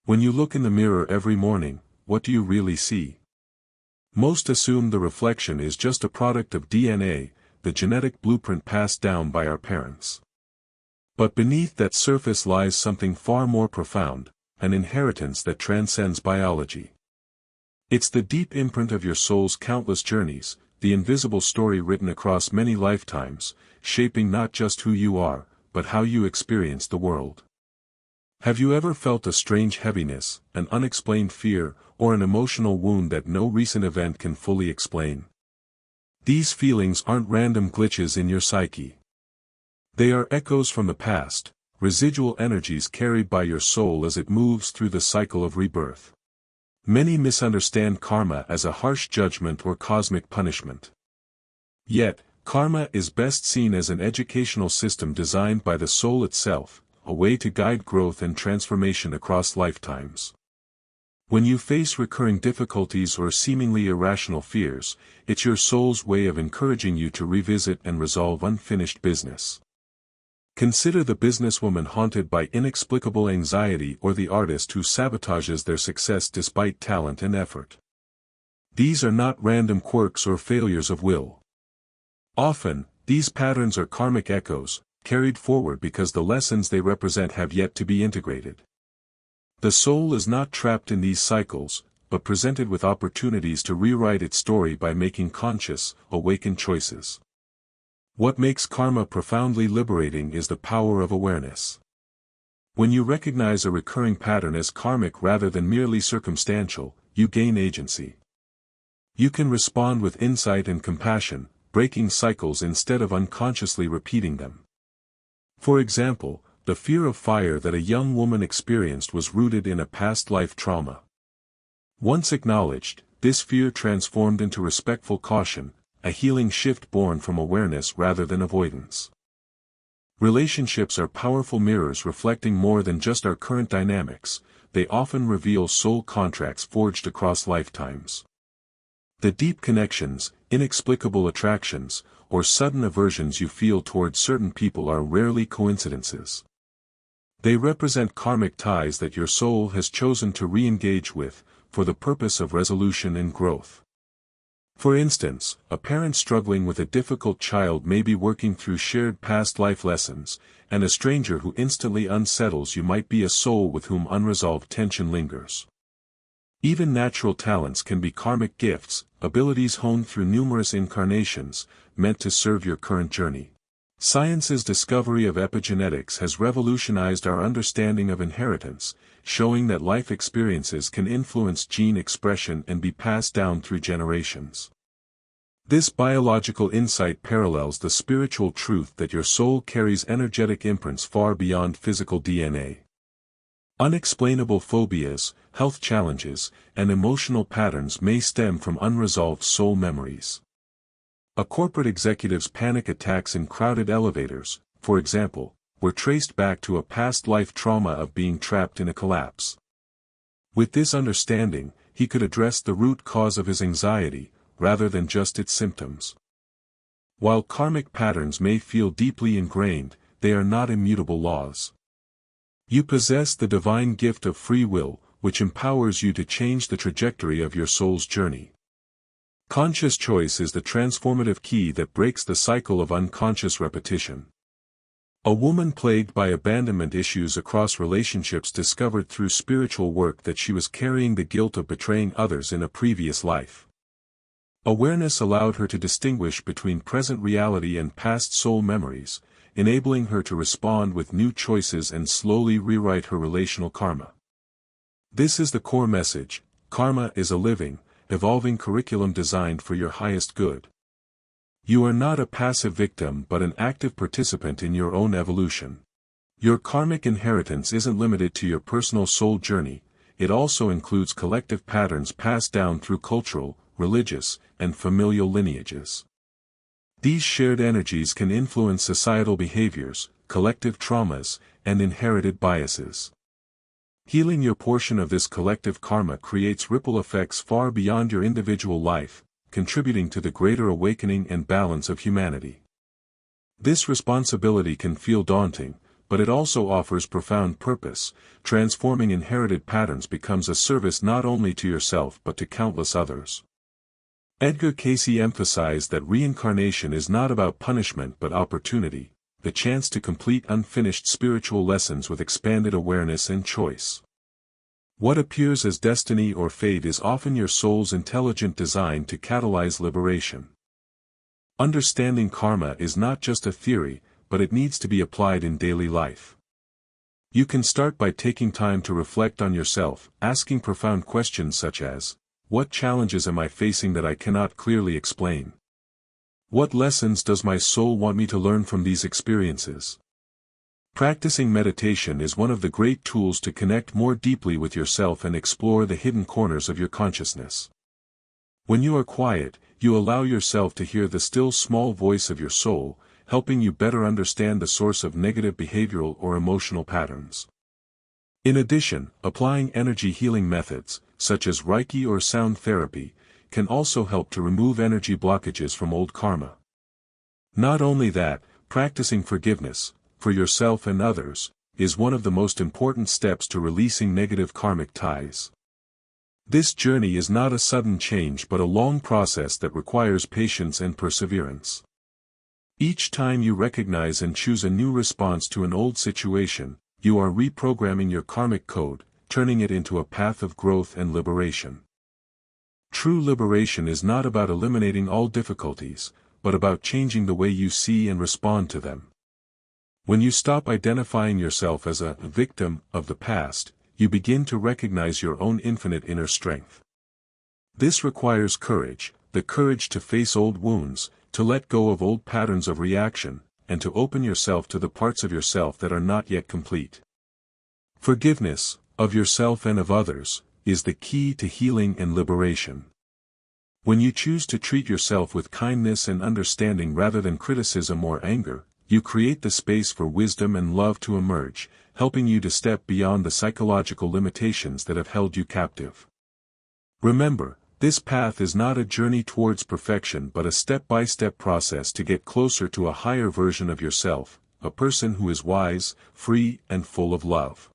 When you look in the mirror every morning, what do you really see? Most assume the reflection is just a product of DNA, the genetic blueprint passed down by our parents. But beneath that surface lies something far more profound, an inheritance that transcends biology. It's the deep imprint of your soul's countless journeys, the invisible story written across many lifetimes, shaping not just who you are, but how you experience the world. Have you ever felt a strange heaviness, an unexplained fear, or an emotional wound that no recent event can fully explain? These feelings aren't random glitches in your psyche. They are echoes from the past, residual energies carried by your soul as it moves through the cycle of rebirth. Many misunderstand karma as a harsh judgment or cosmic punishment. Yet, karma is best seen as an educational system designed by the soul itself, a way to guide growth and transformation across lifetimes. When you face recurring difficulties or seemingly irrational fears, it's your soul's way of encouraging you to revisit and resolve unfinished business. Consider the businesswoman haunted by inexplicable anxiety or the artist who sabotages their success despite talent and effort. These are not random quirks or failures of will. Often, these patterns are karmic echoes, carried forward because the lessons they represent have yet to be integrated. The soul is not trapped in these cycles, but presented with opportunities to rewrite its story by making conscious, awakened choices. What makes karma profoundly liberating is the power of awareness. When you recognize a recurring pattern as karmic rather than merely circumstantial, you gain agency. You can respond with insight and compassion, breaking cycles instead of unconsciously repeating them. For example, the fear of fire that a young woman experienced was rooted in a past life trauma. Once acknowledged, this fear transformed into respectful caution, a healing shift born from awareness rather than avoidance. Relationships are powerful mirrors reflecting more than just our current dynamics, they often reveal soul contracts forged across lifetimes. The deep connections, inexplicable attractions, or sudden aversions you feel towards certain people are rarely coincidences. They represent karmic ties that your soul has chosen to re-engage with, for the purpose of resolution and growth. For instance, a parent struggling with a difficult child may be working through shared past life lessons, and a stranger who instantly unsettles you might be a soul with whom unresolved tension lingers. Even natural talents can be karmic gifts, abilities honed through numerous incarnations, meant to serve your current journey. Science's discovery of epigenetics has revolutionized our understanding of inheritance, showing that life experiences can influence gene expression and be passed down through generations. This biological insight parallels the spiritual truth that your soul carries energetic imprints far beyond physical DNA. Unexplainable phobias, health challenges, and emotional patterns may stem from unresolved soul memories. A corporate executive's panic attacks in crowded elevators, for example, were traced back to a past life trauma of being trapped in a collapse. With this understanding, he could address the root cause of his anxiety, rather than just its symptoms. While karmic patterns may feel deeply ingrained, they are not immutable laws. You possess the divine gift of free will, which empowers you to change the trajectory of your soul's journey. Conscious choice is the transformative key that breaks the cycle of unconscious repetition. A woman plagued by abandonment issues across relationships discovered through spiritual work that she was carrying the guilt of betraying others in a previous life. Awareness allowed her to distinguish between present reality and past soul memories, enabling her to respond with new choices and slowly rewrite her relational karma. This is the core message: karma is a living, evolving curriculum designed for your highest good. You are not a passive victim but an active participant in your own evolution. Your karmic inheritance isn't limited to your personal soul journey, it also includes collective patterns passed down through cultural, religious, and familial lineages. These shared energies can influence societal behaviors, collective traumas, and inherited biases. Healing your portion of this collective karma creates ripple effects far beyond your individual life, contributing to the greater awakening and balance of humanity. This responsibility can feel daunting, but it also offers profound purpose. Transforming inherited patterns becomes a service not only to yourself but to countless others. Edgar Cayce emphasized that reincarnation is not about punishment but opportunity, the chance to complete unfinished spiritual lessons with expanded awareness and choice. What appears as destiny or fate is often your soul's intelligent design to catalyze liberation. Understanding karma is not just a theory, but it needs to be applied in daily life. You can start by taking time to reflect on yourself, asking profound questions such as, what challenges am I facing that I cannot clearly explain? What lessons does my soul want me to learn from these experiences? Practicing meditation is one of the great tools to connect more deeply with yourself and explore the hidden corners of your consciousness. When you are quiet, you allow yourself to hear the still small voice of your soul, helping you better understand the source of negative behavioral or emotional patterns. In addition, applying energy healing methods, such as Reiki or sound therapy, can also help to remove energy blockages from old karma. Not only that, practicing forgiveness, for yourself and others, is one of the most important steps to releasing negative karmic ties. This journey is not a sudden change but a long process that requires patience and perseverance. Each time you recognize and choose a new response to an old situation, you are reprogramming your karmic code, turning it into a path of growth and liberation. True liberation is not about eliminating all difficulties, but about changing the way you see and respond to them. When you stop identifying yourself as a victim of the past, you begin to recognize your own infinite inner strength. This requires courage, the courage to face old wounds, to let go of old patterns of reaction, and to open yourself to the parts of yourself that are not yet complete. Forgiveness, of yourself and of others, is the key to healing and liberation. When you choose to treat yourself with kindness and understanding rather than criticism or anger, you create the space for wisdom and love to emerge, helping you to step beyond the psychological limitations that have held you captive. Remember, this path is not a journey towards perfection but a step-by-step process to get closer to a higher version of yourself, a person who is wise, free, and full of love.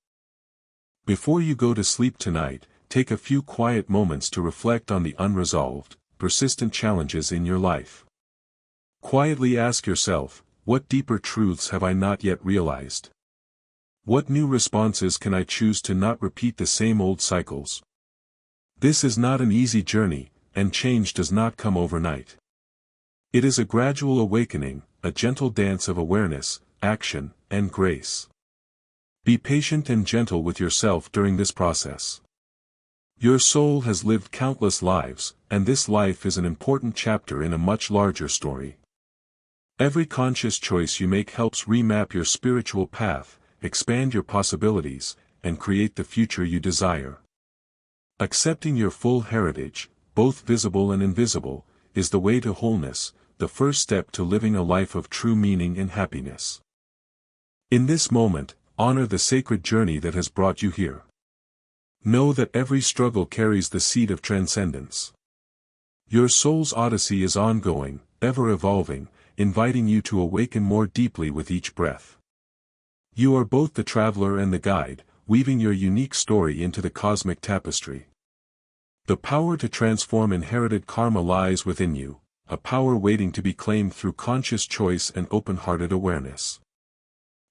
Before you go to sleep tonight, take a few quiet moments to reflect on the unresolved, persistent challenges in your life. Quietly ask yourself, what deeper truths have I not yet realized? What new responses can I choose to not repeat the same old cycles? This is not an easy journey, and change does not come overnight. It is a gradual awakening, a gentle dance of awareness, action, and grace. Be patient and gentle with yourself during this process. Your soul has lived countless lives, and this life is an important chapter in a much larger story. Every conscious choice you make helps remap your spiritual path, expand your possibilities, and create the future you desire. Accepting your full heritage, both visible and invisible, is the way to wholeness, the first step to living a life of true meaning and happiness. In this moment, honor the sacred journey that has brought you here. Know that every struggle carries the seed of transcendence. Your soul's odyssey is ongoing, ever evolving, inviting you to awaken more deeply with each breath. You are both the traveler and the guide, weaving your unique story into the cosmic tapestry. The power to transform inherited karma lies within you, a power waiting to be claimed through conscious choice and open-hearted awareness.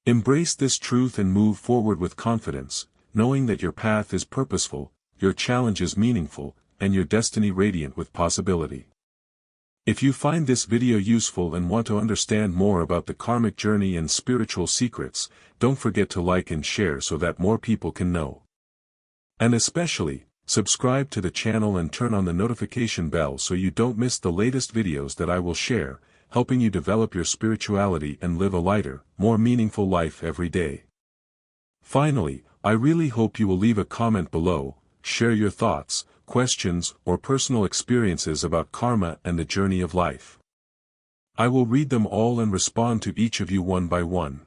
Embrace this truth and move forward with confidence, knowing that your path is purposeful, your challenge is meaningful, and your destiny radiant with possibility. If you find this video useful and want to understand more about the karmic journey and spiritual secrets, don't forget to like and share so that more people can know. And especially, subscribe to the channel and turn on the notification bell so you don't miss the latest videos that I will share, helping you develop your spirituality and live a lighter, more meaningful life every day. Finally, I really hope you will leave a comment below, share your thoughts, questions, or personal experiences about karma and the journey of life. I will read them all and respond to each of you one by one.